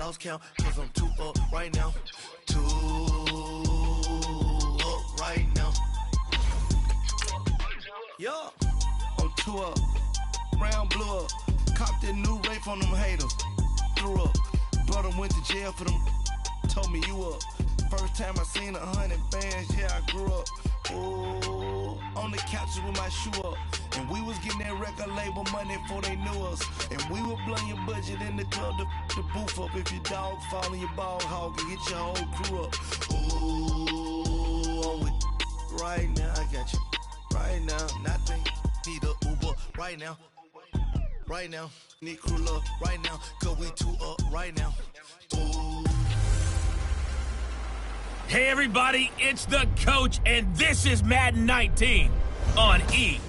lost count, cause I'm 2 up right now. 2 up right now. Yeah, I'm 2 up. Round blew up. Copped that new rape on them haters. Threw up. Brother went to jail for them. Told me you up. First time I seen 100 bands, yeah, I grew up. Ooh, on the couches with my shoe up. And we was getting that record label money before they knew us. And we were blowing your budget in the club to the booth up. If your dog fall in your ball hog and get your whole crew up. Ooh, I'm with right now, I got you. Right now, nothing, need a Uber right now. Right now, need crew love right now. Cause we 2 up right now. Ooh. Hey everybody, it's the coach, and this is Madden 19 on EA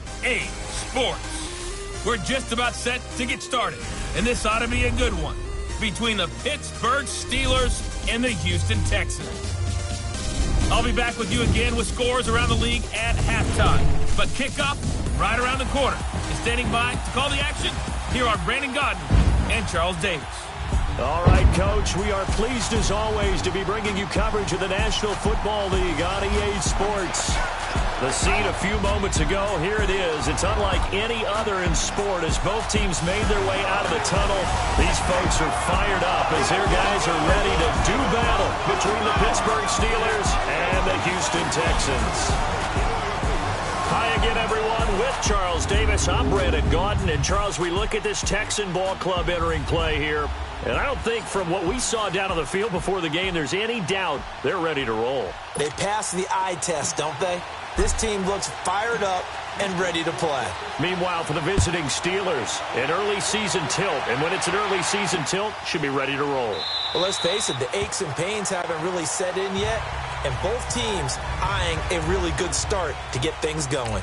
Sports. We're just about set to get started, and this ought to be a good one between the Pittsburgh Steelers and the Houston Texans. I'll be back with you again with scores around the league at halftime, but kickoff right around the corner. And standing by to call the action, here are Brandon Godden and Charles Davis. All right, Coach, we are pleased as always to be bringing you coverage of the National Football League on EA Sports. The scene a few moments ago, here it is. It's unlike any other in sport as both teams made their way out of the tunnel. These folks are fired up as their guys are ready to do battle between the Pittsburgh Steelers and the Houston Texans. Hi again, everyone. With Charles Davis, I'm Brandon Gaudin. And, Charles, we look at this Texan ball club entering play here. And I don't think from what we saw down on the field before the game there's any doubt they're ready to roll. They passed the eye test, don't they? This team looks fired up and ready to play. Meanwhile, for the visiting Steelers, an early season tilt. And when it's an early season tilt, should be ready to roll. Well, let's face it, the aches and pains haven't really set in yet. And both teams eyeing a really good start to get things going.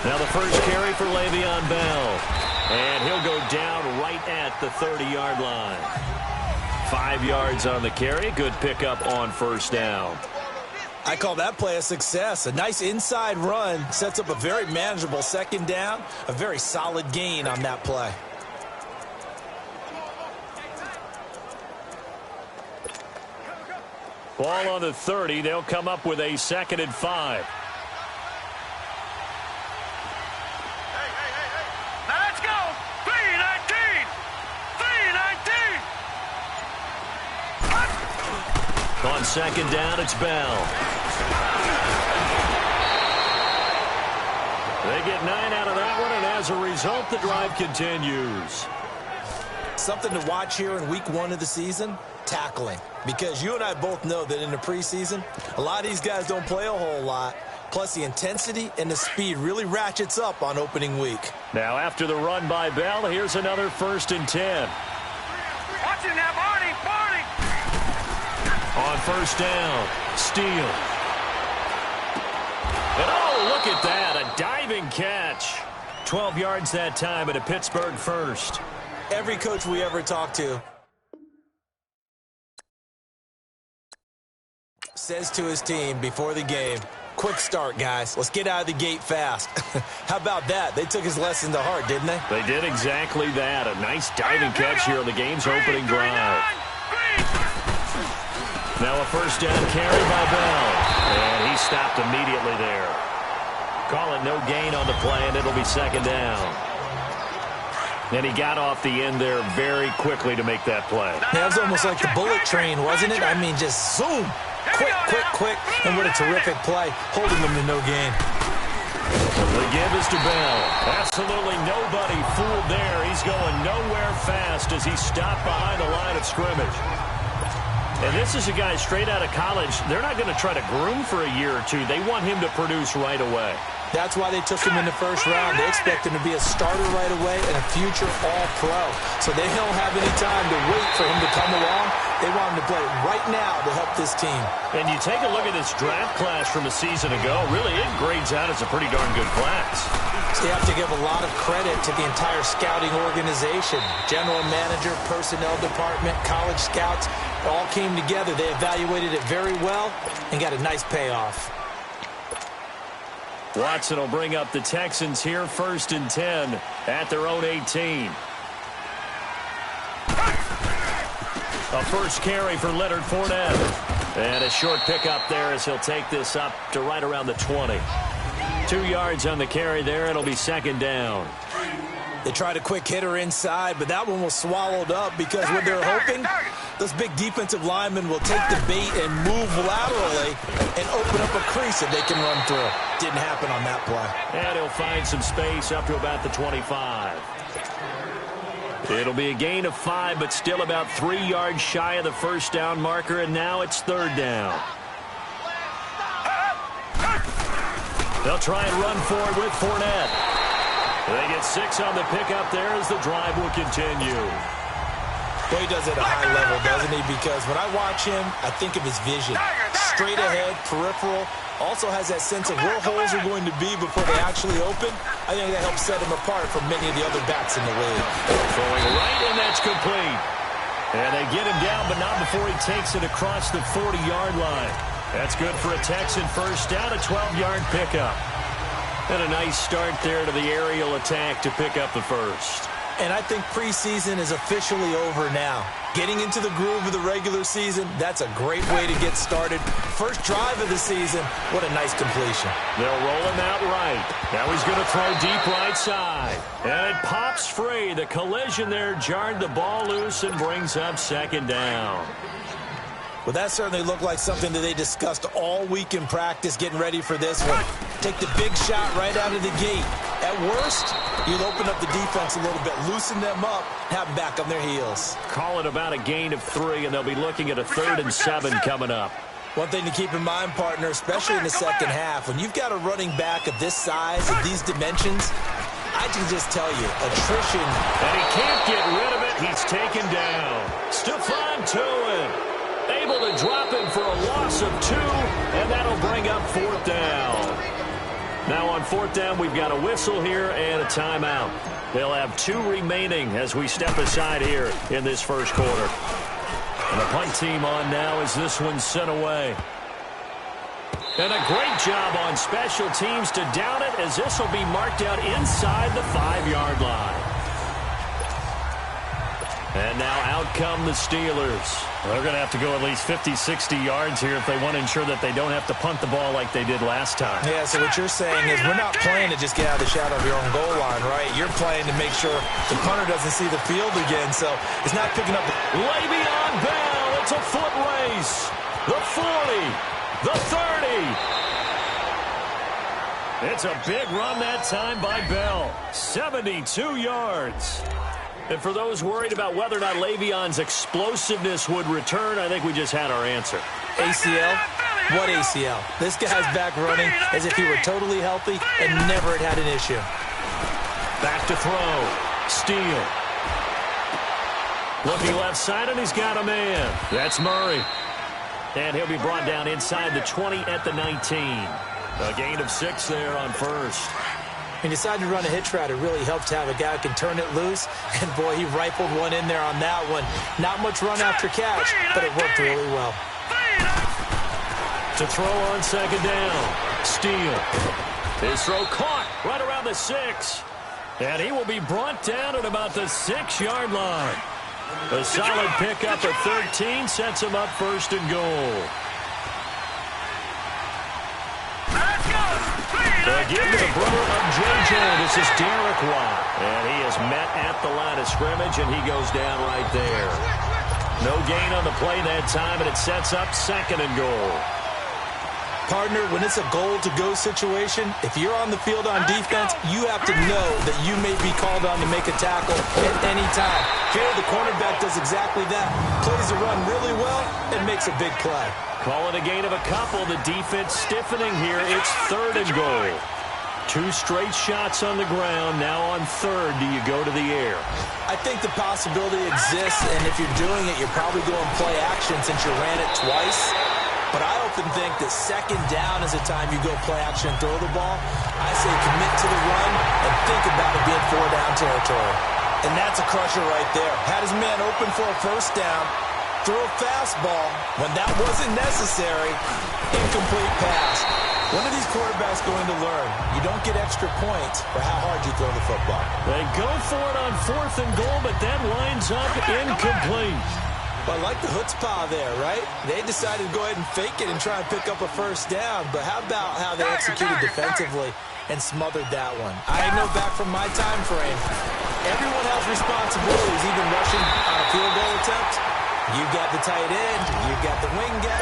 Now the first carry for Le'Veon Bell. And he'll go down right at the 30-yard line. 5 yards on the carry. Good pickup on first down. I call that play a success. A nice inside run sets up a very manageable second down. A very solid gain on that play. Ball on the 30. They'll come up with a 2nd and 5. On 2nd down, it's Bell. They get 9 out of that one, and as a result, the drive continues. Something to watch here in week 1 of the season, tackling. Because you and I both know that in the preseason, a lot of these guys don't play a whole lot. Plus, the intensity and the speed really ratchets up on opening week. Now, after the run by Bell, here's another 1st and 10. Watch it now, Barney! On first down, Steele. And oh, look at that, a diving catch. 12 yards that time at a Pittsburgh first. Every coach we ever talk to says to his team before the game, quick start, guys. Let's get out of the gate fast. How about that? They took his lesson to heart, didn't they? They did exactly that. A nice diving catch here on the game's opening drive. Now a first down carry by Bell. And he stopped immediately there. Call it no gain on the play, and it'll be 2nd down. And he got off the end there very quickly to make that play. That was almost like the bullet train, wasn't it? I mean, just zoom. Quick. And what a terrific play, holding them to no gain. The give is to Bell. Absolutely nobody fooled there. He's going nowhere fast as he stopped behind the line of scrimmage. And this is a guy straight out of college. They're not going to try to groom for a year or two. They want him to produce right away. That's why they took him in the first round. They expect him to be a starter right away and a future All-Pro. So they don't have any time to wait for him to come along. They want him to play right now to help this team. And you take a look at this draft class from a season ago, really it grades out as a pretty darn good class. So you have to give a lot of credit to the entire scouting organization. General manager, personnel department, college scouts, it all came together. They evaluated it very well and got a nice payoff. Watson will bring up the Texans here 1st and 10 at their own 18. A first carry for Leonard Fournette. And a short pickup there as he'll take this up to right around the 20. 2 yards on the carry there. It'll be 2nd down. They tried a quick hitter inside, but that one was swallowed up because what they're hoping, those big defensive linemen will take the bait and move laterally and open up a crease that they can run through. Didn't happen on that play. And he'll find some space up to about the 25. It'll be a gain of 5, but still about 3 yards shy of the first down marker, and now it's 3rd down. They'll try and run forward with Fournette. They get 6 on the pickup there as the drive will continue. Well, he does it at a high level, doesn't he? Because when I watch him, I think of his vision. Straight ahead, peripheral. Also has that sense of where holes are going to be before they actually open. I think that helps set him apart from many of the other backs in the league. Throwing right, and that's complete. And they get him down, but not before he takes it across the 40-yard line. That's good for a Texan first down, a 12-yard pickup. And a nice start there to the aerial attack to pick up the first. And I think preseason is officially over now. Getting into the groove of the regular season, that's a great way to get started. First drive of the season, what a nice completion. They'll roll him out right. Now he's going to throw deep right side. And it pops free. The collision there jarred the ball loose and brings up 2nd down. Well, that certainly looked like something that they discussed all week in practice, getting ready for this one. Take the big shot right out of the gate. At worst, you'll open up the defense a little bit, loosen them up, have them back on their heels. Call it about a gain of 3, and they'll be looking at a 3rd and 7 coming up. One thing to keep in mind, partner, especially in the second half, when you've got a running back of this size, of these dimensions, I can just tell you, attrition. And he can't get rid of it. He's taken down. Stephon Tuitt able to drop him for a loss of 2, and that'll bring up 4th down. Now on 4th down, we've got a whistle here and a timeout. They'll have 2 remaining as we step aside here in this first quarter. And the punt team on now as this one's sent away. And a great job on special teams to down it as this will be marked out inside the 5-yard line. And now out come the Steelers. They're going to have to go at least 50, 60 yards here if they want to ensure that they don't have to punt the ball like they did last time. Yeah, so what you're saying is we're not playing to just get out of the shadow of your own goal line, right? You're playing to make sure the punter doesn't see the field again, so it's not picking up. Le'Veon Bell, it's a foot race. The 40, the 30. It's a big run that time by Bell. 72 yards. And for those worried about whether or not Le'Veon's explosiveness would return, I think we just had our answer. ACL? What ACL? This guy's back running as if he were totally healthy and never had an issue. Back to throw. Steele. Looking left side, and he's got a man. That's Murray. And he'll be brought down inside the 20 at the 19. A gain of 6 there on first. He decided to run a hitch route. It really helped to have a guy who can turn it loose. And, boy, he rifled one in there on that one. Not much run after catch, but it worked really well. To throw on 2nd down. Steele. His throw caught right around the 6. And he will be brought down at about the 6-yard line. A solid pickup at 13 sets him up 1st and goal. They give to the brother of J.J. This is Derek Watt. And he is met at the line of scrimmage, and he goes down right there. No gain on the play that time, and it sets up 2nd and goal. Partner, when it's a goal-to-go situation, if you're on the field on defense, you have to know that you may be called on to make a tackle at any time. Here, the cornerback does exactly that. Plays the run really well and makes a big play. Call it a gain of a couple. The defense stiffening here. It's 3rd and goal. 2 straight shots on the ground. Now on third, do you go to the air? I think the possibility exists, and if you're doing it, you're probably going play action since you ran it twice. But I often think that second down is a time you go play action and throw the ball. I say commit to the run and think about it being 4-down territory. And that's a crusher right there. Had his man open for a first down, threw a fastball when that wasn't necessary, incomplete pass. When are these quarterbacks going to learn? You don't get extra points for how hard you throw the football. They go for it on 4th and goal, but that winds up incomplete. Well, I like the chutzpah there, right? They decided to go ahead and fake it and try and pick up a first down, but how about how they executed defensively and smothered that one? I know back from my time frame, everyone has responsibilities, even rushing on a field goal attempt. You got the tight end, you got the wing back.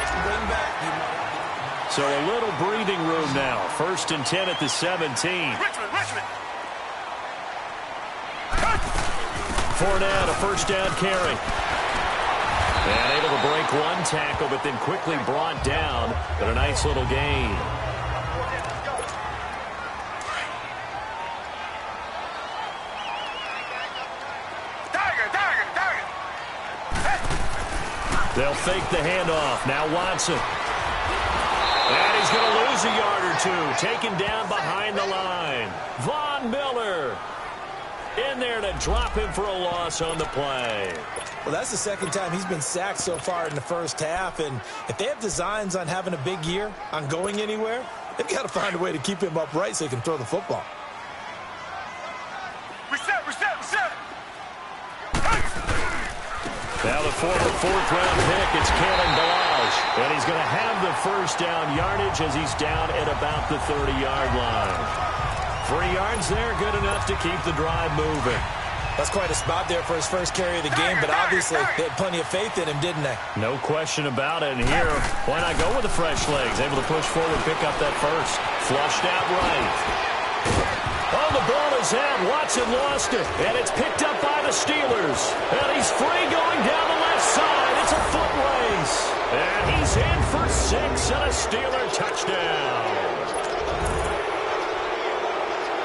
So a little breathing room now. 1st and 10 at the 17. Richmond. Fournette, a first down carry. And able to break 1 tackle, but then quickly brought down. But a nice little gain. Tiger. They'll fake the handoff. Now Watson. And he's going to lose a yard or 2. Taken down behind the line. Von Miller in there to drop him for a loss on the play. Well, that's the second time he's been sacked so far in the first half. And if they have designs on having a big year, on going anywhere, they've got to find a way to keep him upright so he can throw the football. Reset. Now the former 4th-round pick, it's Kalen Balaj. And he's going to have the first down yardage as he's down at about the 30-yard line. 3 yards there, good enough to keep the drive moving. That's quite a spot there for his first carry of the game, but obviously they had plenty of faith in him, didn't they? No question about it. And here, why not go with the fresh legs? Able to push forward, pick up that first. Flushed out right. Oh, the ball is out. Watson lost it. And it's picked up by the Steelers. And he's free going down the left side. It's a foot race. And he's in for 6 and a Steeler touchdown.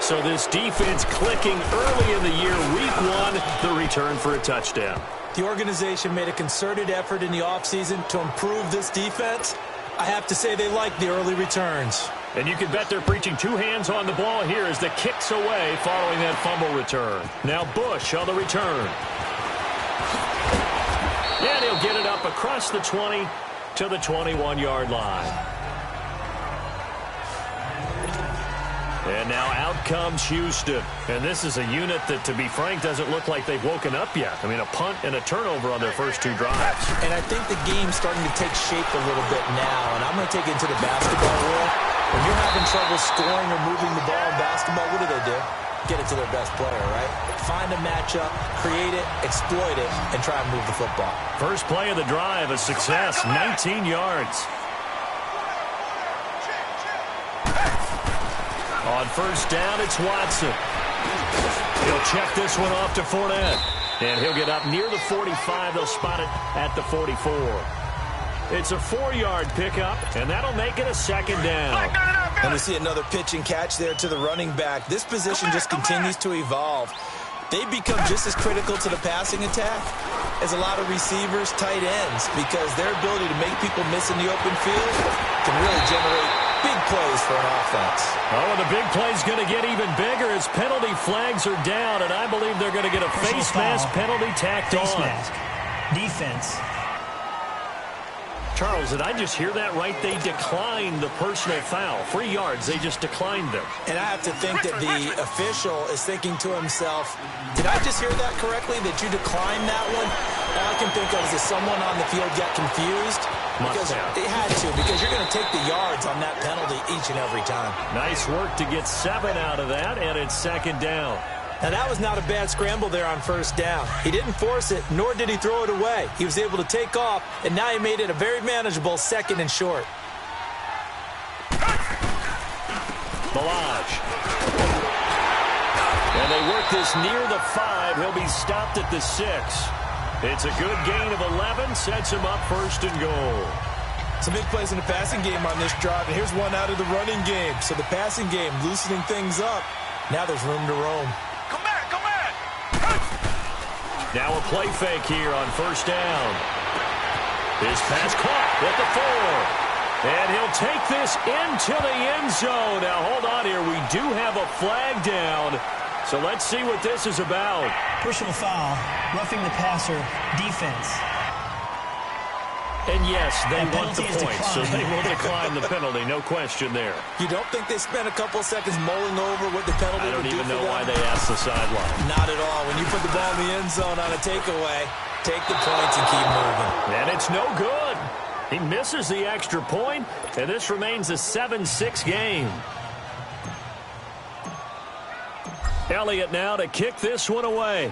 So this defense clicking early in the year. Week 1, the return for a touchdown. The organization made a concerted effort in the offseason to improve this defense. I have to say they like the early returns. And you can bet they're preaching 2 hands on the ball here as the kick's away following that fumble return. Now Bush on the return. And he'll get it up across the 20 to the 21-yard line. And now out comes Houston. And this is a unit that, to be frank, doesn't look like they've woken up yet. I mean, a punt and a turnover on their first 2 drives. And I think the game's starting to take shape a little bit now. And I'm going to take it into the basketball world. When you're having trouble scoring or moving the ball in basketball, what do? Get it to their best player, right? Find a matchup, create it, exploit it, and try and move the football. First play of the drive, a success, 19 yards. On first down, it's Watson. He'll check this one off to Fournette. And he'll get up near the 45. They'll spot it at the 44. It's a 4-yard pickup, and that'll make it a second down. And we see another pitch and catch there to the running back. This position just continues to evolve. They become just as critical to the passing attack as a lot of receivers, tight ends, because their ability to make people miss in the open field can really generate big plays for an offense. Oh, and the big play's going to get even bigger as penalty flags are down, and I believe they're going to get a face mask penalty tacked on. Face mask. Defense. Charles, did I just hear that right? They declined the personal foul. 3 yards, they just declined them. And I have to think that the official is thinking to himself, did I just hear that correctly, that you declined that one? All I can think of is that someone on the field got confused. Because it had to, because you're going to take the yards on that penalty each and every time. Nice work to get 7 out of that, and it's second down. Now, that was not a bad scramble there on first down. He didn't force it, nor did he throw it away. He was able to take off, and now he made it a very manageable 2nd and short. Balaj. And they work this near the 5. He'll be stopped at the 6. It's a good gain of 11, sets him up 1st and goal. Some big plays in the passing game on this drive, and here's one out of the running game. So the passing game loosening things up. Now there's room to roam. Come back, come back. Now a play fake here on first down. His pass caught with the 4. And he'll take this into the end zone. Now hold on here. We do have a flag down. So let's see what this is about. Personal foul, roughing the passer, defense. And yes, they That want the penalty is points, so declined. they will decline the penalty. No question there. You don't think they spent a couple of seconds mulling over what the penalty I don't would do even for know them? why they asked the sideline. Not at all. When you put the ball in the end zone on a takeaway, take the points and keep moving. And it's no good. He misses the extra point, and this remains a 7-6 game. Elliott now to kick this one away.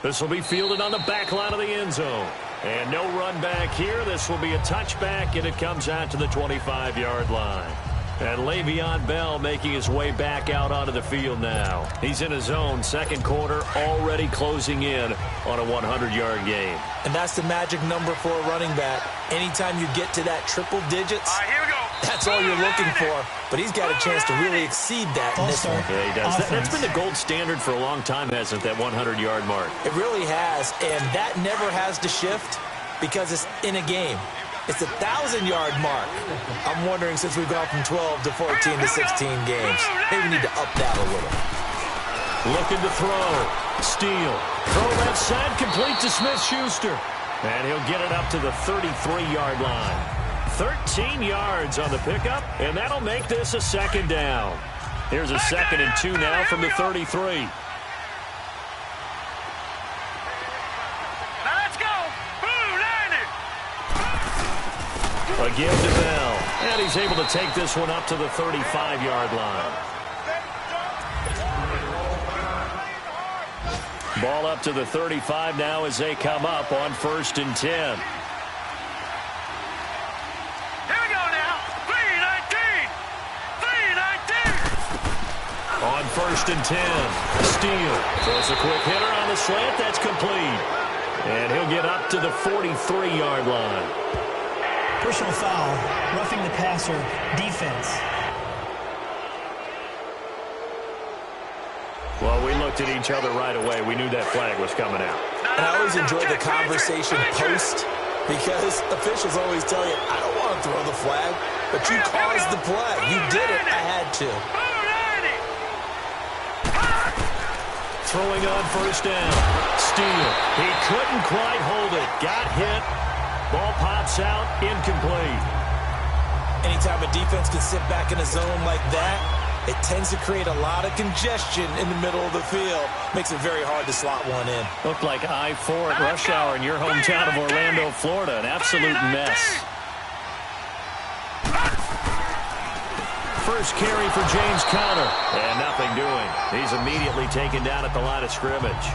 This will be fielded on the back line of the end zone. And no run back here. This will be a touchback, and it comes out to the 25-yard line. And Le'Veon Bell making his way back out onto the field now. He's in his own second quarter, already closing in on a 100-yard game. And that's the magic number for a running back. Anytime you get to that triple digits, All right, here we go. that's all you're looking for. But he's got a chance to really exceed that in this one. Yeah, he does. That's been the gold standard for a long time, hasn't it, that 100-yard mark? It really has, and that never has to shift because it's in a game. It's a 1,000-yard mark. I'm wondering, since we've gone from 12 to 14 to 16 games, maybe we need to up that a little. Looking to throw. Steele. Throw left side, complete to Smith-Schuster. And he'll get it up to the 33-yard line. 13 yards on the pickup, and that'll make this a second down. Here's a 2nd and 2 now from the 33. Now let's go. Boom, landed. Again to Bell. And he's able to take this one up to the 35-yard line. Ball up to the 35 now as they come up on 1st and 10. Here we go now. 3-19. 3-19. On 1st and 10, Steele throws a quick hitter on the slant. That's complete. And he'll get up to the 43-yard line. Personal foul, roughing the passer, defense. Well, we looked at each other right away. We knew that flag was coming out. And I always enjoy the conversation post because officials always tell you, I don't want to throw the flag, but you caused the play. You did it. I had to. Throwing on 1st down. Steele. He couldn't quite hold it. Got hit. Ball pops out. Incomplete. Anytime a defense can sit back in a zone like that, it tends to create a lot of congestion in the middle of the field. Makes it very hard to slot one in. Looked like I-4 at rush hour in your hometown of Orlando, Florida. An absolute mess. First carry for James Conner. And nothing doing. He's immediately taken down at the line of scrimmage.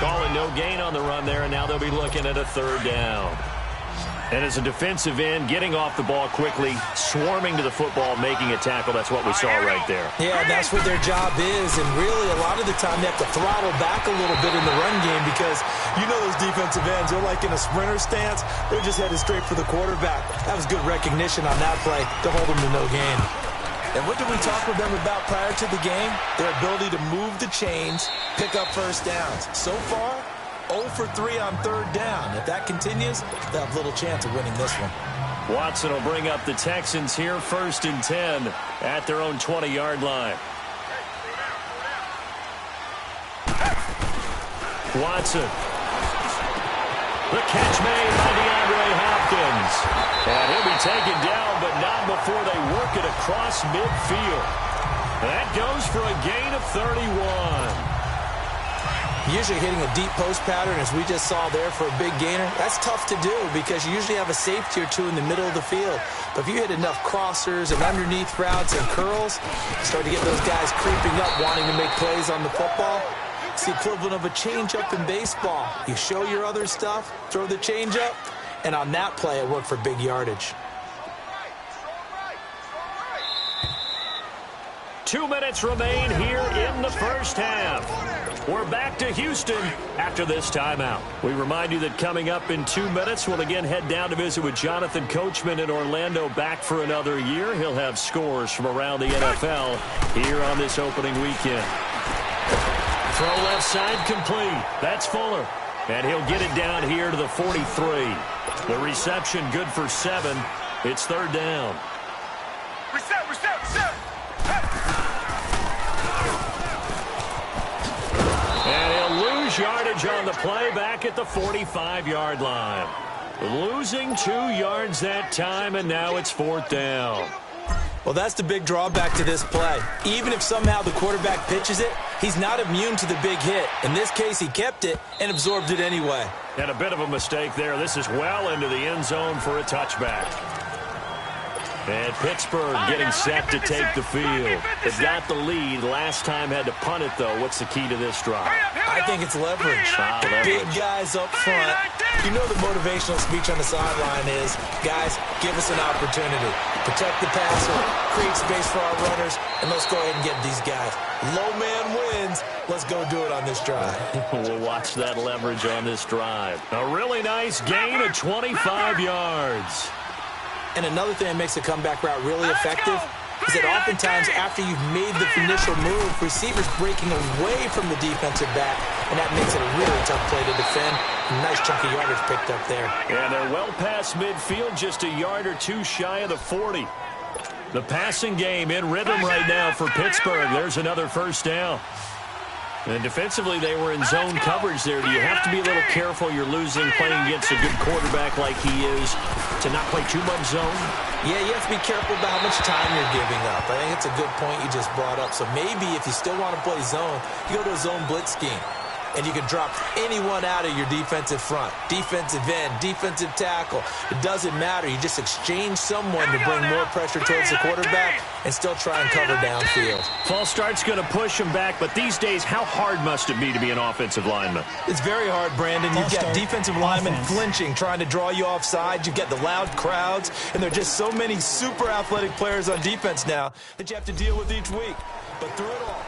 Calling no gain on the run there, and now they'll be looking at a 3rd down. And as a defensive end, getting off the ball quickly, swarming to the football, making a tackle. That's what we saw right there. Yeah, that's what their job is. And really, a lot of the time, they have to throttle back a little bit in the run game because you know those defensive ends, they're like in a sprinter stance. They're just headed straight for the quarterback. That was good recognition on that play to hold them to no gain. And what did we talk with them about prior to the game? Their ability to move the chains, pick up 1st downs. So far, 0 for 3 on 3rd down. If that continues, they'll have little chance of winning this one. Watson will bring up the Texans here, 1st and 10 at their own 20-yard line. Watson. The catch made by DeAndre Hopkins. And he'll be taken down, but not before they work it across midfield. That goes for a gain of 31. Usually hitting a deep post pattern, as we just saw there for a big gainer, that's tough to do because you usually have a safety or two in the middle of the field. But if you hit enough crossers and underneath routes and curls, you start to get those guys creeping up wanting to make plays on the football. It's the equivalent of a changeup in baseball. You show your other stuff, throw the changeup, and on that play it worked for big yardage. 2 minutes remain here in the first half. We're back to Houston after this timeout. We remind you that coming up in 2 minutes, we'll again head down to visit with Jonathan Coachman in Orlando, back for another year. He'll have scores from around the NFL here on this opening weekend. Throw left side complete. That's Fuller. And he'll get it down here to the 43. The reception good for 7. It's third down. Reset. And he'll lose yardage on the play back at the 45-yard line. Losing 2 yards that time, and now it's fourth down. Well, that's the big drawback to this play. Even if somehow the quarterback pitches it, he's not immune to the big hit. In this case, he kept it and absorbed it anyway. And a bit of a mistake there. This is well into the end zone for a touchback. And Pittsburgh getting set to take the field. They've got the lead. Last time had to punt it, though. What's the key to this drive? I think it's leverage. Big guys up front. You know the motivational speech on the sideline is, guys, give us an opportunity. Protect the passer, create space for our runners, and let's go ahead and get these guys. Low man wins. Let's go do it on this drive. We'll watch that leverage on this drive. A really nice gain of 25 yards. And another thing that makes the comeback route really effective is that oftentimes after you've made the initial move, receivers breaking away from the defensive back, and that makes it a really tough play to defend. A nice chunk of yardage picked up there. And they're well past midfield, just a yard or two shy of the 40. The passing game in rhythm right now for Pittsburgh. There's another first down. And defensively, they were in zone coverage there. Do you have to be a little careful? You're losing, playing against a good quarterback like he is, to not play too much zone? Yeah, you have to be careful about how much time you're giving up. I think it's a good point you just brought up. So maybe if you still want to play zone, you go to a zone blitz scheme. And you can drop anyone out of your defensive front. Defensive end, defensive tackle. It doesn't matter. You just exchange someone to bring more pressure towards the quarterback and still try and cover downfield. False start's going to push him back, but these days, how hard must it be to be an offensive lineman? It's very hard, Brandon. You've got defensive linemen flinching, trying to draw you offside. You've got the loud crowds, and there are just so many super athletic players on defense now that you have to deal with each week. But through it all,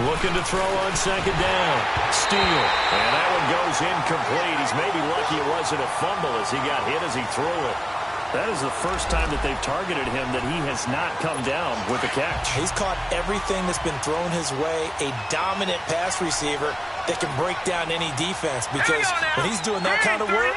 looking to throw on second down. Steal. And that one goes incomplete. He's maybe lucky it wasn't a fumble as he got hit as he threw it. That is the first time that they've targeted him that he has not come down with a catch. He's caught everything that's been thrown his way. A dominant pass receiver that can break down any defense, because when he's doing that kind of work,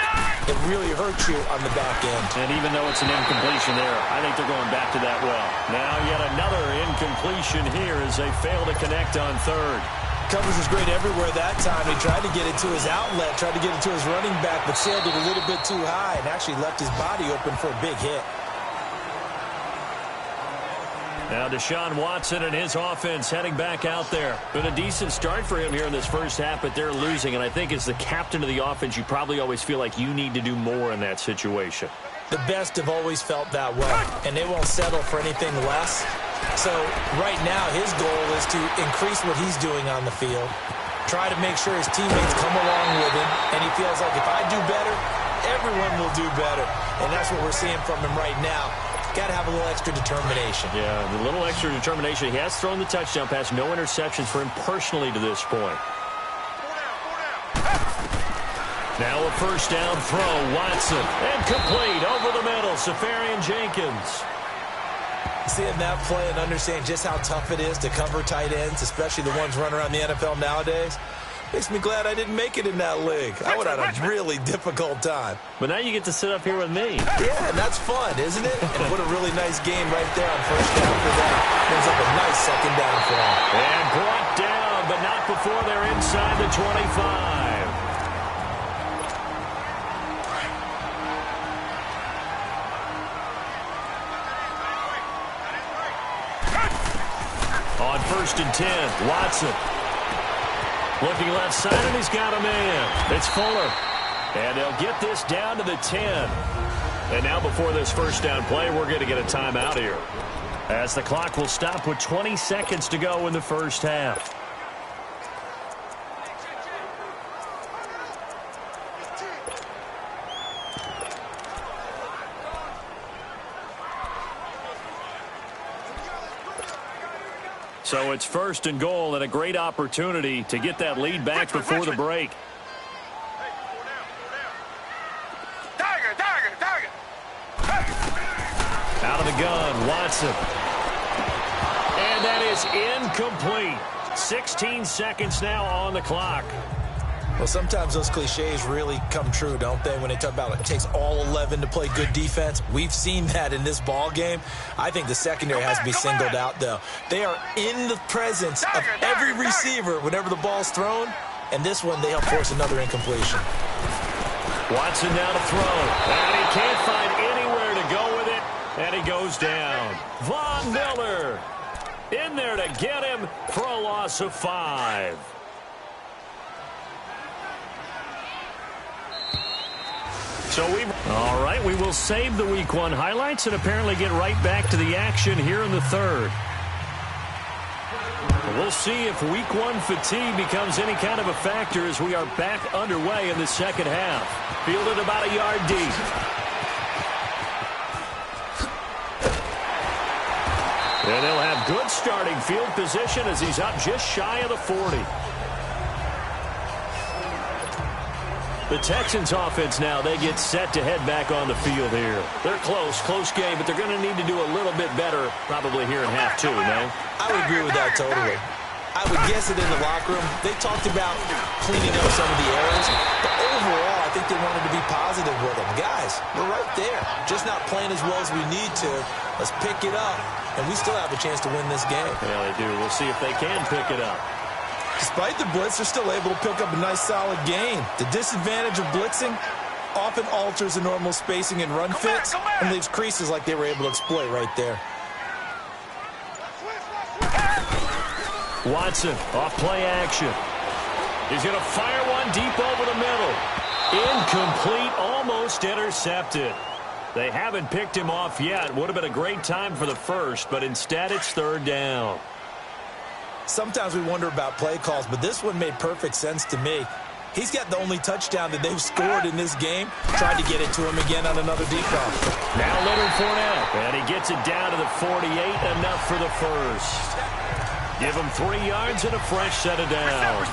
it really hurts you on the back end. And even though it's an incompletion there, I think they're going back to that well. Now yet another incompletion here as they fail to connect on third. Covers was great everywhere that time. He tried to get it to his outlet, tried to get it to his running back, but sailed it a little bit too high and actually left his body open for a big hit. Now Deshaun Watson and his offense heading back out there. Been a decent start for him here in this first half, but they're losing. And I think as the captain of the offense, you probably always feel like you need to do more in that situation. The best have always felt that way, and they won't settle for anything less. So right now his goal is to increase what he's doing on the field, try to make sure his teammates come along with him, and he feels like if I do better, everyone will do better. And that's what we're seeing from him right now. Got to have a little extra determination. Yeah, a little extra determination. He has thrown the touchdown pass, no interceptions for him personally to this point. Now a first down throw, Watson, and complete over the middle, Safarian Jenkins. Seeing that play and understand just how tough it is to cover tight ends, especially the ones running around the NFL nowadays, makes me glad I didn't make it in that league. I would have had a really difficult time. But now you get to sit up here with me. Yeah, and that's fun, isn't it? And what a really nice game right there on first down for them. Brings up a nice second down for them. And brought down, but not before they're inside the 25. On first and 10, Watson. Looking left side, and he's got a man. It's Fuller. And they'll get this down to the 10. And now before this first down play, we're going to get a timeout here, as the clock will stop with 20 seconds to go in the first half. So it's first and goal, and a great opportunity to get that lead back before the break. Out of the gun, Watson. And that is incomplete. 16 seconds now on the clock. Well, sometimes those cliches really come true, don't they, when they talk about it takes all 11 to play good defense. We've seen that in this ball game. I think the secondary has to be singled out, though. They are in the presence of every receiver whenever the ball's thrown, and this one they help force another incompletion. Watson now to throw, and he can't find anywhere to go with it, and he goes down. Von Miller in there to get him for a loss of 5. All right, we will save the Week 1 highlights and apparently get right back to the action here in the third. We'll see if Week 1 fatigue becomes any kind of a factor as we are back underway in the second half. Fielded about a yard deep. And they'll have good starting field position as he's up just shy of the 40. The Texans offense now, they get set to head back on the field here. They're close game, but they're going to need to do a little bit better probably here in half 2, no? I would agree with that totally. I would guess it in the locker room. They talked about cleaning up some of the errors, but overall, I think they wanted to be positive with them. Guys, we're right there. Just not playing as well as we need to. Let's pick it up, and we still have a chance to win this game. Yeah, they do. We'll see if they can pick it up. Despite the blitz, they're still able to pick up a nice, solid gain. The disadvantage of blitzing often alters the normal spacing and run fits and leaves creases like they were able to exploit right there. Watson, off play action. He's going to fire one deep over the middle. Incomplete, almost intercepted. They haven't picked him off yet. Would have been a great time for the first, but instead it's third down. Sometimes we wonder about play calls, but this one made perfect sense to me. He's got the only touchdown that they've scored in this game. Tried to get it to him again on another deep ball. Now Leonard Fournette, and he gets it down to the 48, enough for the first. Give him 3 yards and a fresh set of downs.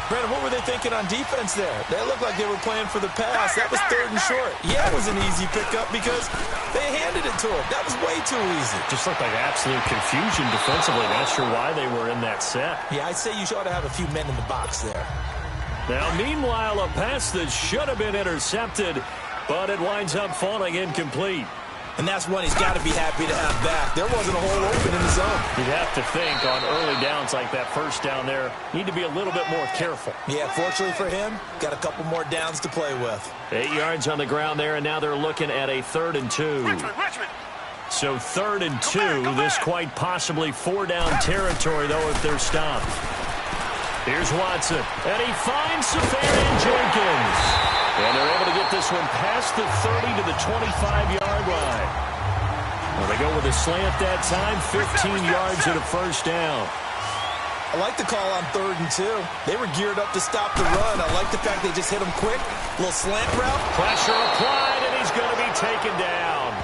Brandon, what were they thinking on defense there? They looked like they were playing for the pass. That was third and short. Yeah, it was an easy pickup because they handed it to him. That was way too easy. Just looked like absolute confusion defensively. Not sure why they were in that set. Yeah, I'd say you ought to have a few men in the box there. Now, meanwhile, a pass that should have been intercepted, but it winds up falling incomplete. And that's one he's got to be happy to have back. There wasn't a hole open in the zone. You'd have to think on early downs like that first down there, need to be a little bit more careful. Yeah, fortunately for him, got a couple more downs to play with. 8 yards on the ground there, and now they're looking at a 3rd and 2. Richmond. So 3rd and 2, this quite possibly 4-down territory, though, if they're stopped. Here's Watson, and he finds Safarian Jenkins. And they're able to get this one past the 30 to the 25-yard line. Well, they go with a slant that time, 15 yards and a first down. I like the call on 3rd and 2. They were geared up to stop the run. I like the fact they just hit him quick. Little slant route. Pressure applied, and he's going to be taken down.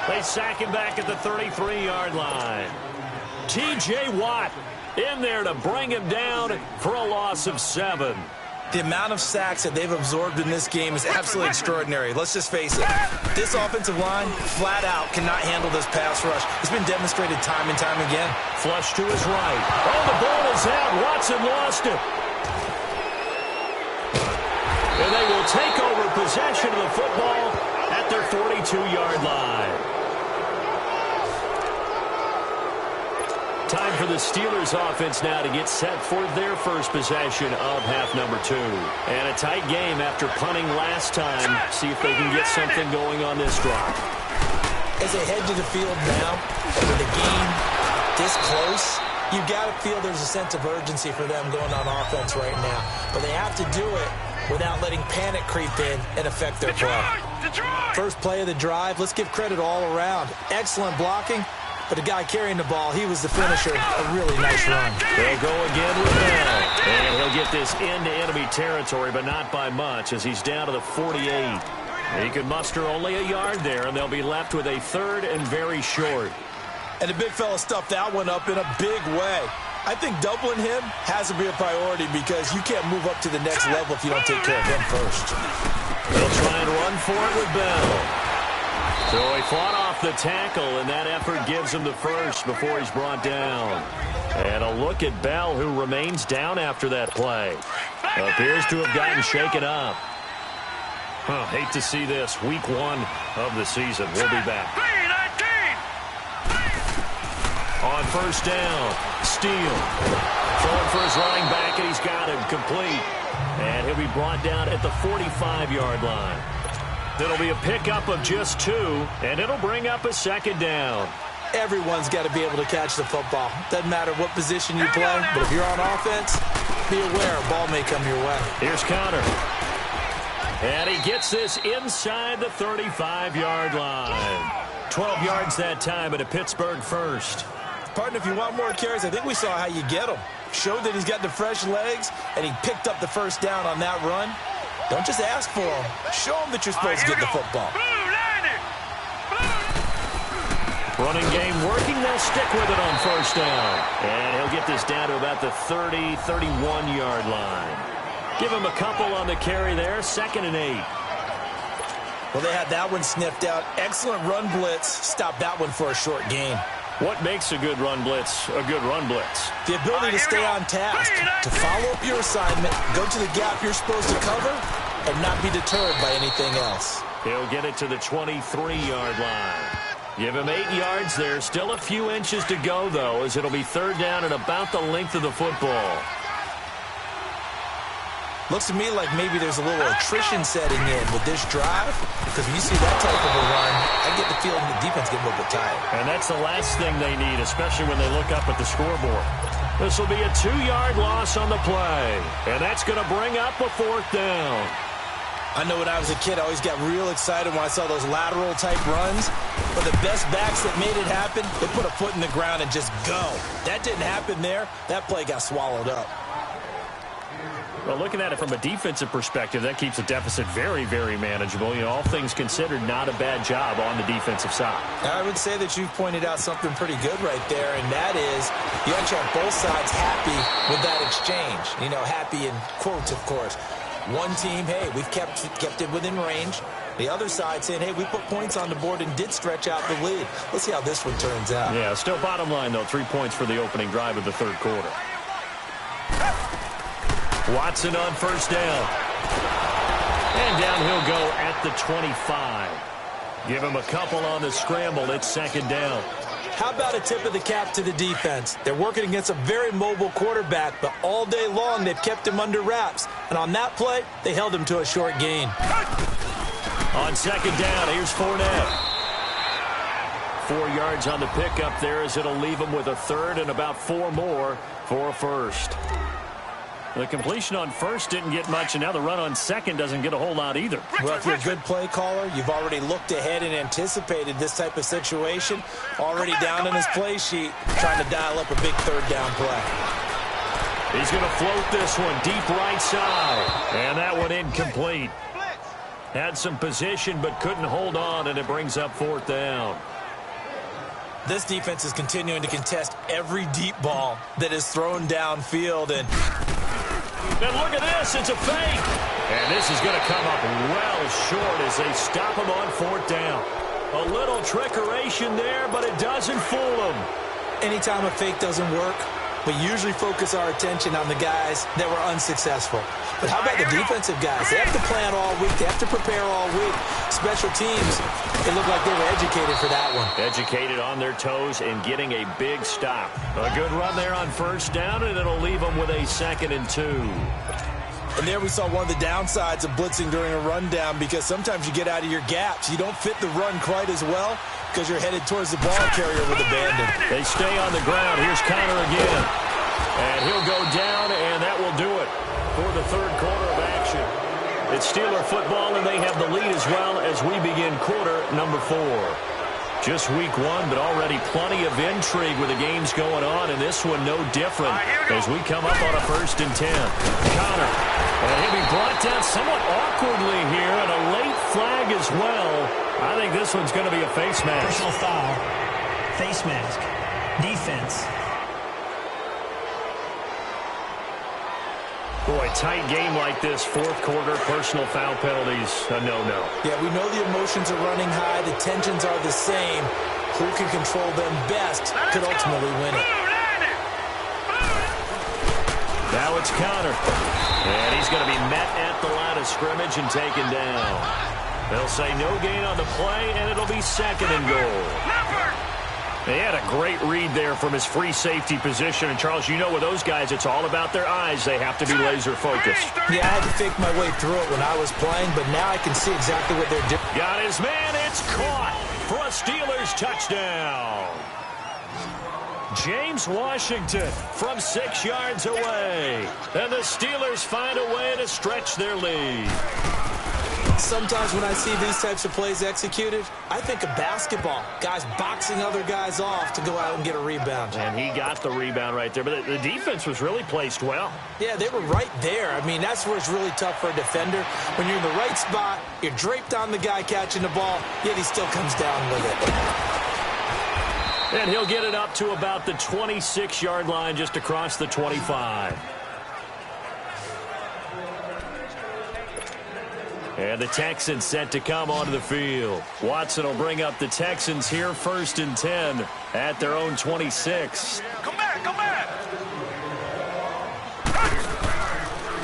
They sack him back at the 33-yard line. T.J. Watt in there to bring him down for a loss of 7. The amount of sacks that they've absorbed in this game is absolutely extraordinary. Let's just face it. This offensive line, flat out, cannot handle this pass rush. It's been demonstrated time and time again. Flush to his right. Oh, the ball is out. Watson lost it. And they will take over possession of the football at their 42-yard line. Time for the Steelers offense now to get set for their first possession of half number 2. And a tight game after punting last time. See if they can get something going on this drive. As they head to the field now, with the game this close, you've got to feel there's a sense of urgency for them going on offense right now. But they have to do it without letting panic creep in and affect their play. First play of the drive, let's give credit all around. Excellent blocking, but the guy carrying the ball, he was the finisher. A really nice run. They'll go again with Bell. And he'll get this into enemy territory, but not by much as he's down to the 48. He can muster only a yard there, and they'll be left with a third and very short. And the big fella stuffed that one up in a big way. I think doubling him has to be a priority because you can't move up to the next level if you don't take care of him first. They'll try and run for it with Bell. So he fought off the tackle, and that effort gives him the first before he's brought down. And a look at Bell, who remains down after that play. Appears to have gotten shaken up. Hate to see this. Week 1 of the season. We'll be back. On first down, Steele throwing for his running back, and he's got him complete. And he'll be brought down at the 45-yard line. It'll be a pickup of just 2, and it'll bring up a second down. Everyone's got to be able to catch the football. Doesn't matter what position you play, but if you're on offense, be aware a ball may come your way. Here's Connor. And he gets this inside the 35-yard line. 12 yards that time, and a Pittsburgh first. Partner, if you want more carries, I think we saw how you get them. Showed that he's got the fresh legs, and he picked up the first down on that run. Don't just ask for them. Show them that you're supposed to get the football. Running game working. They'll stick with it on first down. And he'll get this down to about the 30, 31-yard line. Give him a couple on the carry there. 2nd and 8. Well, they had that one sniffed out. Excellent run blitz. Stop that one for a short gain. What makes a good run blitz a good run blitz? The ability to stay on task, to follow up your assignment, go to the gap you're supposed to cover, and not be deterred by anything else. He'll get it to the 23-yard line. Give him 8 yards there. Still a few inches to go, though, as it'll be third down and about the length of the football. Looks to me like maybe there's a little attrition setting in with this drive, because when you see that type of a run, I get the feeling the defense getting a little bit tired. And that's the last thing they need, especially when they look up at the scoreboard. This will be a 2-yard loss on the play, and that's going to bring up a 4th down. I know when I was a kid, I always got real excited when I saw those lateral-type runs, but the best backs that made it happen, they put a foot in the ground and just go. That didn't happen there. That play got swallowed up. Well, looking at it from a defensive perspective, that keeps the deficit very, very manageable. You know, all things considered, not a bad job on the defensive side. I would say that you've pointed out something pretty good right there, and that is you actually have both sides happy with that exchange. You know, happy in quotes, of course. One team, hey, we've kept it within range. The other side saying, hey, we put points on the board and did stretch out the lead. Let's see how this one turns out. Yeah, still bottom line, though, 3 points for the opening drive of the third quarter. Watson on first down. And down he'll go at the 25. Give him a couple on the scramble. It's 2nd down. How about a tip of the cap to the defense? They're working against a very mobile quarterback, but all day long they've kept him under wraps. And on that play, they held him to a short gain. On 2nd down, here's Fournette. 4 yards on the pickup there as it'll leave him with a third and about 4 more for a first. The completion on first didn't get much, and now the run on second doesn't get a whole lot either. Well, if you're a good play caller, you've already looked ahead and anticipated this type of situation. Already down in his play sheet, trying to dial up a big third down play. He's going to float this one deep right side. And that one incomplete. Had some position but couldn't hold on, and it brings up 4th down. This defense is continuing to contest every deep ball that is thrown downfield. And look at this. It's a fake. And this is going to come up well short as they stop him on 4th down. A little trickeration there, but it doesn't fool them. Anytime a fake doesn't work, we usually focus our attention on the guys that were unsuccessful. But how about the defensive guys? They have to plan all week. They have to prepare all week. Special teams, it looked like they were educated for that one. Educated on their toes and getting a big stop. A good run there on first down, and it'll leave them with a 2nd and 2. And there we saw one of the downsides of blitzing during a rundown, because sometimes you get out of your gaps. You don't fit the run quite as well because you're headed towards the ball carrier with abandon. They stay on the ground. Here's Connor again. And he'll go down, and that will do it for the third quarter of action. It's Steeler football, and they have the lead as well as we begin quarter number 4. Just week 1, but already plenty of intrigue with the games going on, and this one no different as we come up on a 1st and 10. Connor, and he'll be brought down somewhat awkwardly here, and a late flag as well. I think this one's going to be a face mask. Personal foul, face mask, defense. Boy, tight game like this, 4th quarter, personal foul penalties, a no-no. Yeah, we know the emotions are running high. The tensions are the same. Who can control them best could ultimately win it. Now it's Connor. And he's going to be met at the line of scrimmage and taken down. They'll say no gain on the play, and it'll be 2nd and goal. They had a great read there from his free safety position. And, Charles, you know with those guys, it's all about their eyes. They have to be laser-focused. Yeah, I had to fake my way through it when I was playing, but now I can see exactly what they're doing. Got his man. It's caught for a Steelers touchdown. James Washington from 6 yards away. And the Steelers find a way to stretch their lead. Sometimes when I see these types of plays executed, I think of basketball. Guys boxing other guys off to go out and get a rebound. And he got the rebound right there. But the defense was really placed well. Yeah, they were right there. I mean, that's where it's really tough for a defender. When you're in the right spot, you're draped on the guy catching the ball, yet he still comes down with it. And he'll get it up to about the 26-yard line, just across the 25. And the Texans set to come onto the field. Watson will bring up the Texans here, 1st and 10 at their own 26. Come back, come back.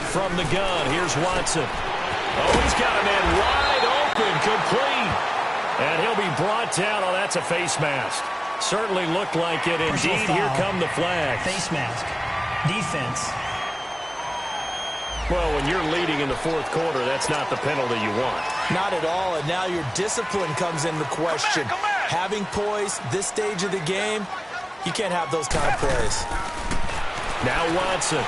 From the gun, here's Watson. Oh, he's got a man wide open, complete. And he'll be brought down. Oh, that's a face mask. Certainly looked like it. Indeed, here come the flags. Face mask, defense. Well, when you're leading in the 4th quarter, that's not the penalty you want. Not at all, and now your discipline comes into question. Having poise this stage of the game, you can't have those kind of plays. Now Watson.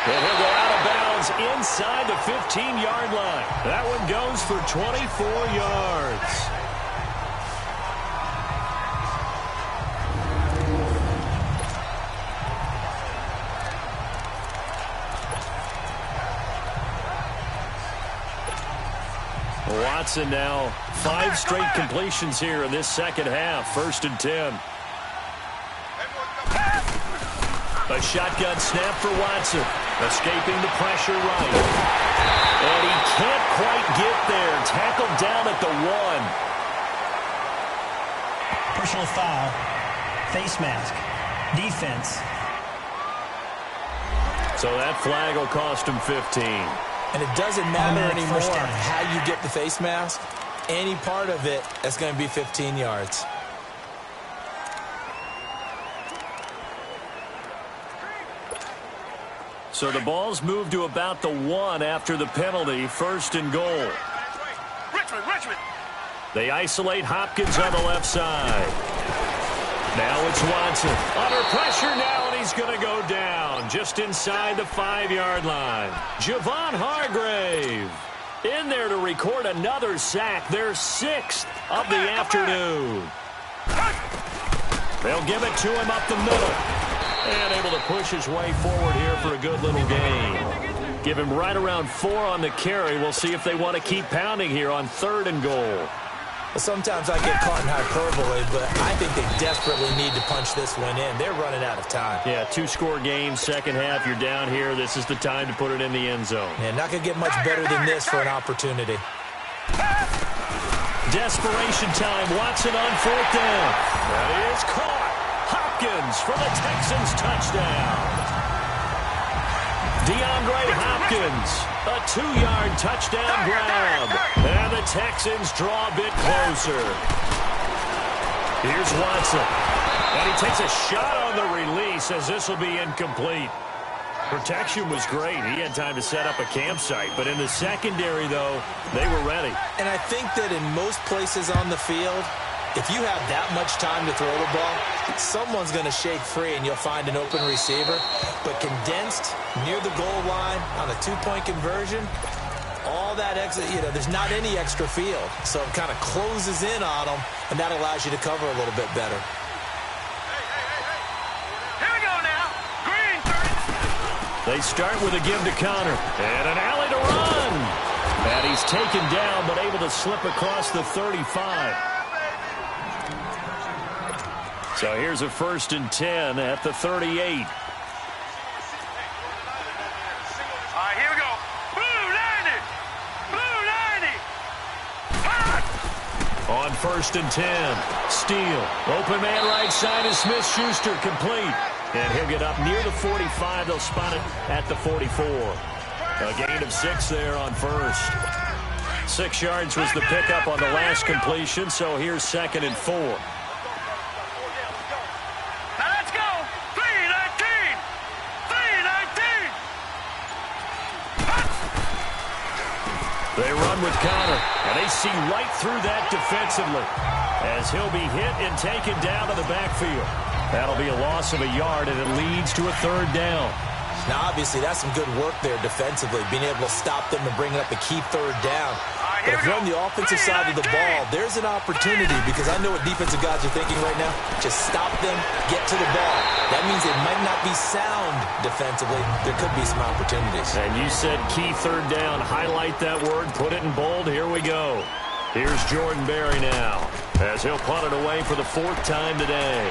And he'll go out of bounds inside the 15-yard line. That one goes for 24 yards. Watson now 5 straight completions here in this 2nd half. 1st and 10. A shotgun snap for Watson. Escaping the pressure right. And he can't quite get there. Tackled down at the 1. Personal foul, face mask, defense. So that flag will cost him 15. And it doesn't matter anymore first down. how you get the face mask. Any part of it, that's going to be 15 yards. So the ball's moved to about the 1 after the penalty. 1st and goal. Richmond. They isolate Hopkins on the left side. Now it's Watson. Under pressure now, and he's going to go down just inside the 5-yard line. Javon Hargrave in there to record another sack. Their 6th of the afternoon. They'll give it to him up the middle. And able to push his way forward here for a good little gain. Give him right around 4 on the carry. We'll see if they want to keep pounding here on 3rd and goal. Sometimes I get caught in hyperbole, but I think they desperately need to punch this one in. They're running out of time. Yeah, 2-score game, 2nd half. You're down here. This is the time to put it in the end zone. And not going to get much better than this for an opportunity. Desperation time. Watson on 4th down. That is caught. Hopkins for the Texans touchdown. DeAndre Hopkins, a 2-yard touchdown grab. And the Texans draw a bit closer. Here's Watson. And he takes a shot on the release as this will be incomplete. Protection was great. He had time to set up a campsite. But in the secondary, though, they were ready. And I think that in most places on the field, if you have that much time to throw the ball, someone's going to shake free and you'll find an open receiver. But condensed, near the goal line, on a two-point conversion, all that extra, there's not any extra field. So it kind of closes in on them, and that allows you to cover a little bit better. Here we go now. Green 30. They start with a give to Connor. And an alley to run. And he's taken down, but able to slip across the 35. So here's a 1st and 10 at the 38. All right, here we go. Blue 90. Blue 90. On 1st and 10, Steele. Open man right side is Smith-Schuster, complete. And he'll get up near the 45. They'll spot it at the 44. A gain of 6 there on 1st. 6 yards was the pickup on the last completion, so here's 2nd and 4. Now let's go. 319. 319. They run with Connor, and they see right through that defensively as he'll be hit and taken down to the backfield. That'll be a loss of a yard, and it leads to a 3rd down. Now, obviously, that's some good work there defensively, being able to stop them and bring up a key 3rd down. But if you're on the offensive side of the ball, there's an opportunity, because I know what defensive guys are thinking right now. Just stop them, get to the ball. That means it might not be sound defensively. There could be some opportunities. And you said key 3rd down. Highlight that word, put it in bold. Here we go. Here's Jordan Berry now, as he'll punt it away for the 4th time today.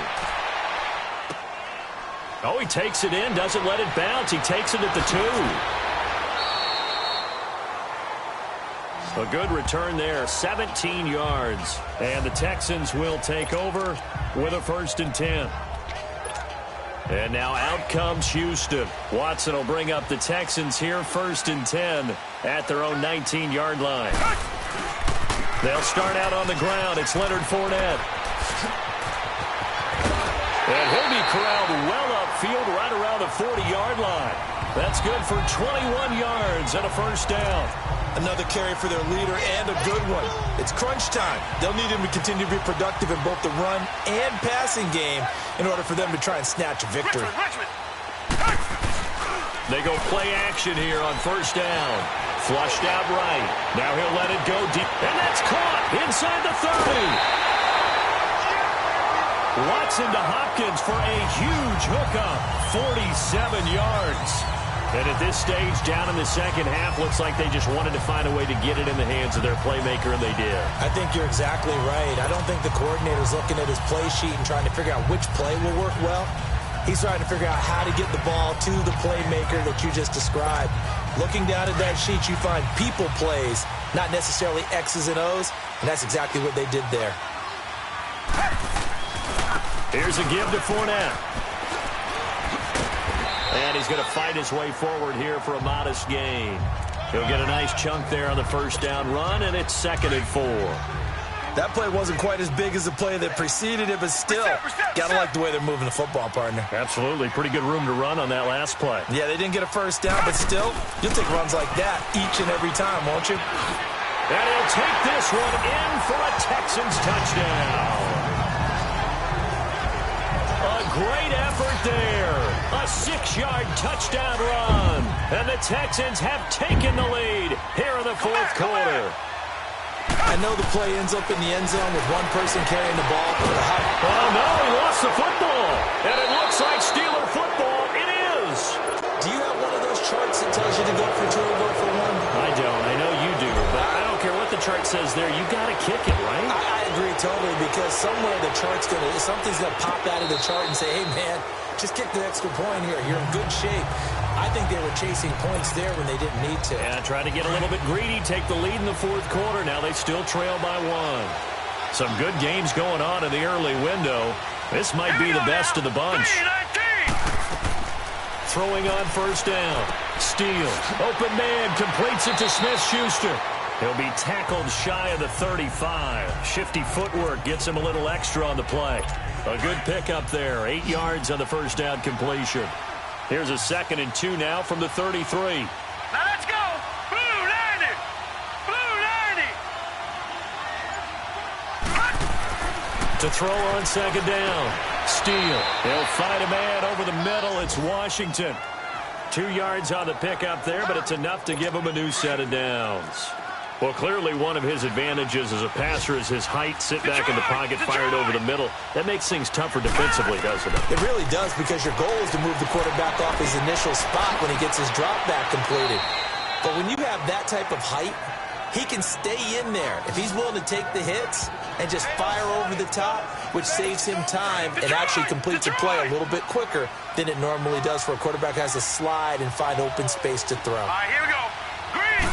Oh, he takes it in, doesn't let it bounce. He takes it at the 2. A good return there, 17 yards. And the Texans will take over with a 1st and 10. And now out comes Houston. Watson will bring up the Texans here, 1st and 10 at their own 19-yard line. They'll start out on the ground. It's Leonard Fournette. And he'll be corralled well upfield right around the 40-yard line. That's good for 21 yards and a 1st down. Another carry for their leader, and a good one. It's crunch time. They'll need him to continue to be productive in both the run and passing game in order for them to try and snatch a victory. Richmond. They go play action here on 1st down. Flushed out right. Now he'll let it go deep. And that's caught inside the 30. Watson to Hopkins for a huge hookup. 47 yards. And at this stage, down in the second half, looks like they just wanted to find a way to get it in the hands of their playmaker, and they did. I think you're exactly right. I don't think the coordinator's looking at his play sheet and trying to figure out which play will work well. He's trying to figure out how to get the ball to the playmaker that you just described. Looking down at that sheet, you find people plays, not necessarily X's and O's, and that's exactly what they did there. Here's a give to Fournette. And he's going to fight his way forward here for a modest gain. He'll get a nice chunk there on the 1st down run, and it's 2nd and 4. That play wasn't quite as big as the play that preceded it, but still, gotta like the way they're moving the football, partner. Absolutely. Pretty good room to run on that last play. Yeah, they didn't get a 1st down, but still, you'll take runs like that each and every time, won't you? And he'll take this one in for a Texans touchdown. A great effort there. A 6-yard touchdown run. And the Texans have taken the lead here in the 4th quarter. I know the play ends up in the end zone with one person carrying the ball. Oh, no, he lost the football. And it looks like Steeler football. It is. Do you have one of those charts that tells you to go for 2 or go for 1? I don't. I know you do. But I don't care what the chart says there. You got to kick it, right? I agree totally, because somewhere the chart's something's going to pop out of the chart and say, hey, man, just kick the extra point here. You're in good shape. I think they were chasing points there when they didn't need to. Yeah, trying to get a little bit greedy, take the lead in the 4th quarter. Now they still trail by 1. Some good games going on in the early window. This might be the best of the bunch. Throwing on 1st down. Steele, open man, completes it to Smith-Schuster. He'll be tackled shy of the 35. Shifty footwork gets him a little extra on the play. A good pickup there. 8 yards on the 1st down completion. Here's a 2nd and 2 now from the 33. Now let's go. Blue 90. Blue 90. To throw on 2nd down. Steele. He'll find a man over the middle. It's Washington. 2 yards on the pickup there, but it's enough to give him a new set of downs. Well, clearly one of his advantages as a passer is his height. Sit back in the pocket, fired over the middle. That makes things tougher defensively, doesn't it? It really does, because your goal is to move the quarterback off his initial spot when he gets his drop back completed. But when you have that type of height, he can stay in there if he's willing to take the hits and just fire over the top, which saves him time and actually completes a play a little bit quicker than it normally does for a quarterback who has to slide and find open space to throw. All right, here we go. Green.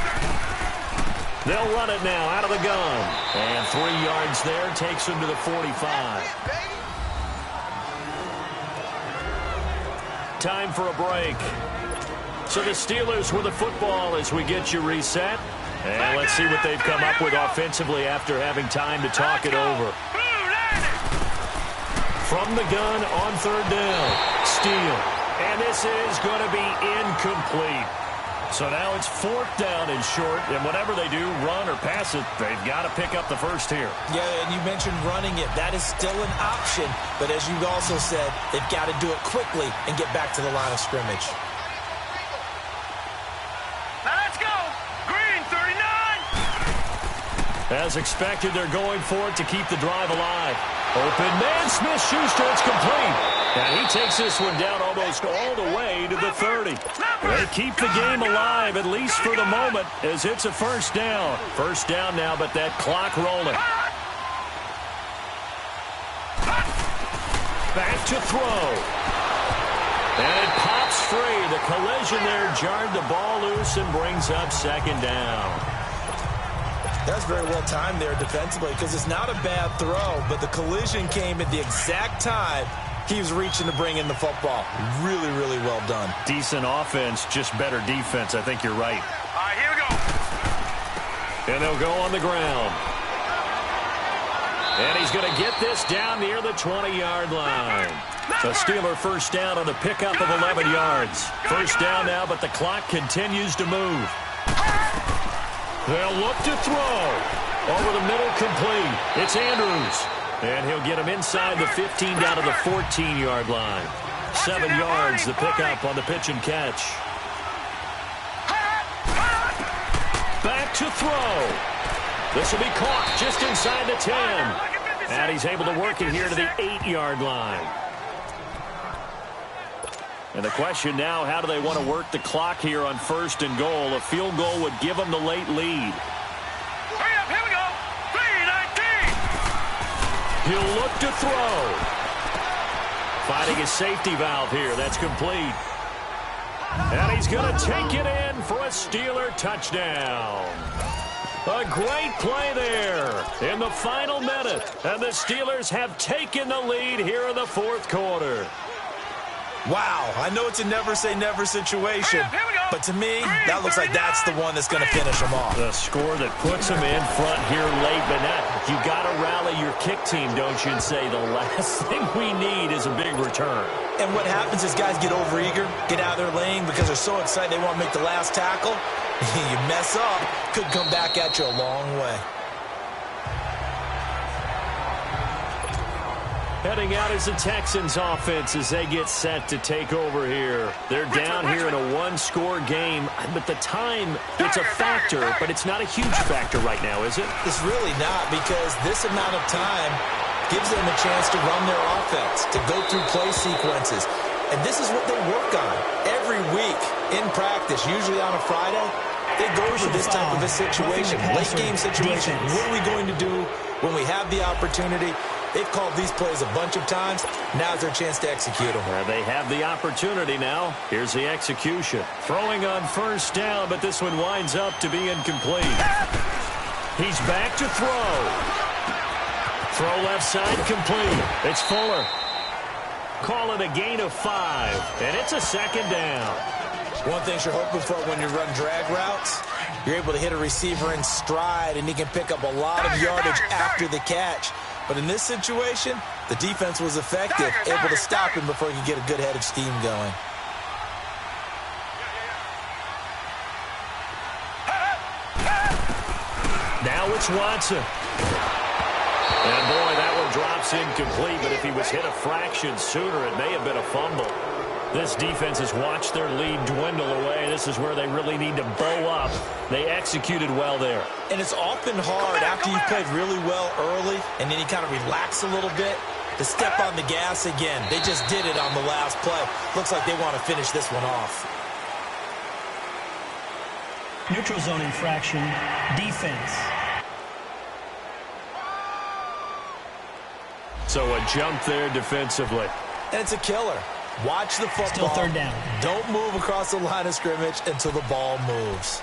They'll run it now out of the gun. And 3 yards there takes him to the 45. Time for a break. So the Steelers with the football as we get you reset. And let's see what they've come up with offensively after having time to talk it over. From the gun on 3rd down. Steal. And this is going to be incomplete. So now it's 4th down and short, and whatever they do, run or pass it, they've got to pick up the first here. Yeah, and you mentioned running it. That is still an option, but as you also said, they've got to do it quickly and get back to the line of scrimmage. Now let's go. Green, 39. As expected, they're going for it to keep the drive alive. Open man, Smith-Schuster, it's complete. And he takes this one down almost all the way to the 30. They keep the game alive, at least for the moment, as it's a 1st down. 1st down now, but that clock rolling. Back to throw. And it pops free. The collision there jarred the ball loose and brings up 2nd down. That's very well timed there defensively, because it's not a bad throw, but the collision came at the exact time he was reaching to bring in the football. Really, really well done. Decent offense, just better defense. I think you're right. All right, here we go. And they'll go on the ground. And he's going to get this down near the 20-yard line. The Steeler 1st down on the pickup of 11 yards. 1st down now, but the clock continues to move. They'll look to throw. Over the middle, complete. It's Andrews. And he'll get him inside the 15 down to the 14-yard line. 7 yards, the pickup on the pitch and catch. Back to throw. This will be caught just inside the 10. And he's able to work it here to the 8-yard line. And the question now, how do they want to work the clock here on 1st and goal? A field goal would give them the late lead. Hurry up, here we go. 3-19. He'll look to throw. Finding his safety valve here. That's complete. And he's going to take it in for a Steeler touchdown. A great play there in the final minute. And the Steelers have taken the lead here in the 4th quarter. Wow, I know it's a never-say-never situation, but to me, that looks like that's the one that's going to finish them off. The score that puts them in front here late, but you got to rally your kick team, don't you, and say the last thing we need is a big return. And what happens is guys get overeager, get out of their lane because they're so excited they want to make the last tackle. You mess up, could come back at you a long way. Heading out is the Texans offense as they get set to take over here. They're down here in a 1-score game, but the time, it's a factor, but it's not a huge factor right now, is it? It's really not, because this amount of time gives them a chance to run their offense, to go through play sequences. And this is what they work on every week in practice, usually on a Friday. They go for this type of a situation, late-game situation. What are we going to do when we have the opportunity? They've called these plays a bunch of times. Now's their chance to execute them. They have the opportunity now. Here's the execution. Throwing on 1st down, but this one winds up to be incomplete. He's back to throw. Throw left side complete. It's Fuller. Call it a gain of 5, and it's a 2nd down. One thing you're hoping for when you run drag routes, you're able to hit a receiver in stride, and he can pick up a lot of yardage after the catch. But in this situation, the defense was effective, able to stop him before he could get a good head of steam going. Now it's Watson. And boy, that one drops incomplete, but if he was hit a fraction sooner, it may have been a fumble. This defense has watched their lead dwindle away. This is where they really need to bow up. They executed well there. And it's often hard after you've played really well early and then you kind of relax a little bit to step on the gas again. They just did it on the last play. Looks like they want to finish this one off. Neutral zone infraction, defense. So a jump there defensively. And it's a killer. Watch the football. Still third down. Don't move across the line of scrimmage until the ball moves.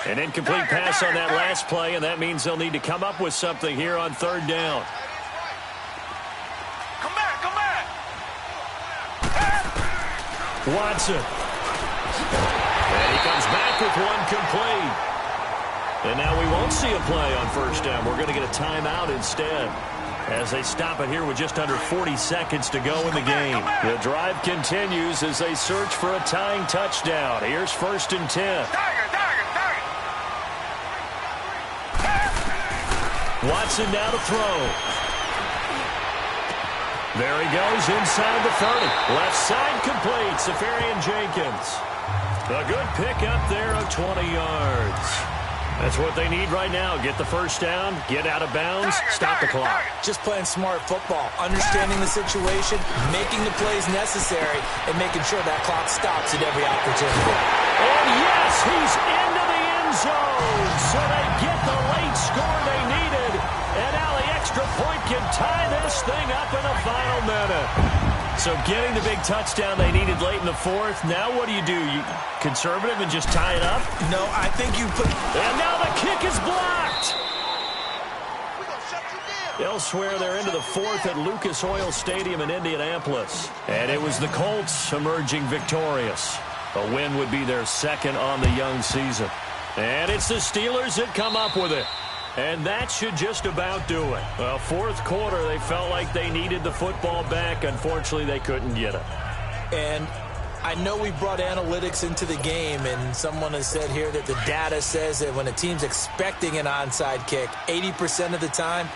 An incomplete pass on that last play, and that means they'll need to come up with something here on third down. Come back, come back. Watson. And he comes back with one complete. And now we won't see a play on first down. We're going to get a timeout instead, as they stop it here with just under 40 seconds to go in the game. The drive continues as they search for a tying touchdown. Here's 1st and 10. Watson now to throw. There he goes inside the 30. Left side complete. Safarian Jenkins. A good pickup there of 20 yards. That's what they need right now. Get the first down, get out of bounds, stop the clock. Just playing smart football, understanding the situation, making the plays necessary, and making sure that clock stops at every opportunity. And yes, he's into the end zone. So they get the late score they needed. And now the extra point can tie this thing up in the final minute. So getting the big touchdown they needed late in the fourth. Now what do? You conservative and just tie it up? No, I think you put... And now the kick is blocked. Elsewhere, they're into the fourth at Lucas Oil Stadium in Indianapolis. And it was the Colts emerging victorious. A win would be their second on the young season. And it's the Steelers that come up with it. And that should just about do it. Well, fourth quarter, they felt like they needed the football back. Unfortunately, they couldn't get it. And I know we brought analytics into the game, and someone has said here that the data says that when a team's expecting an onside kick, 80% of the time,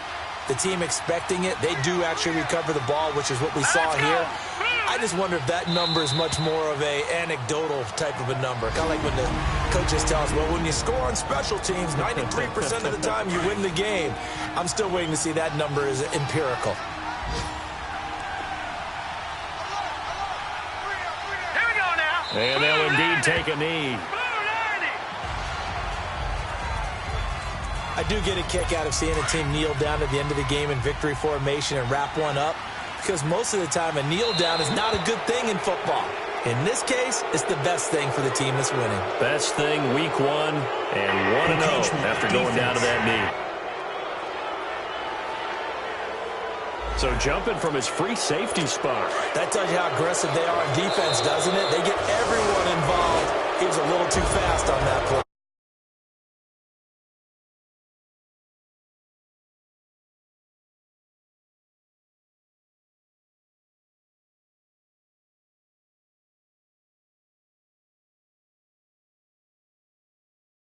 the team expecting it, they do actually recover the ball, which is what we saw here. I just wonder if that number is much more of a anecdotal type of a number. Kind of like when the coaches tell us, well, when you score on special teams, 93% of the time you win the game. I'm still waiting to see that number is empirical. Here we go now. And they'll indeed take a knee. I do get a kick out of seeing a team kneel down at the end of the game in victory formation and wrap one up, because most of the time a kneel down is not a good thing in football. In this case, it's the best thing for the team that's winning. Best thing week 1 and 1-0 after going down to that knee. So jumping from his free safety spot. That tells you how aggressive they are on defense, doesn't it? They get everyone involved. He was a little too fast on that play.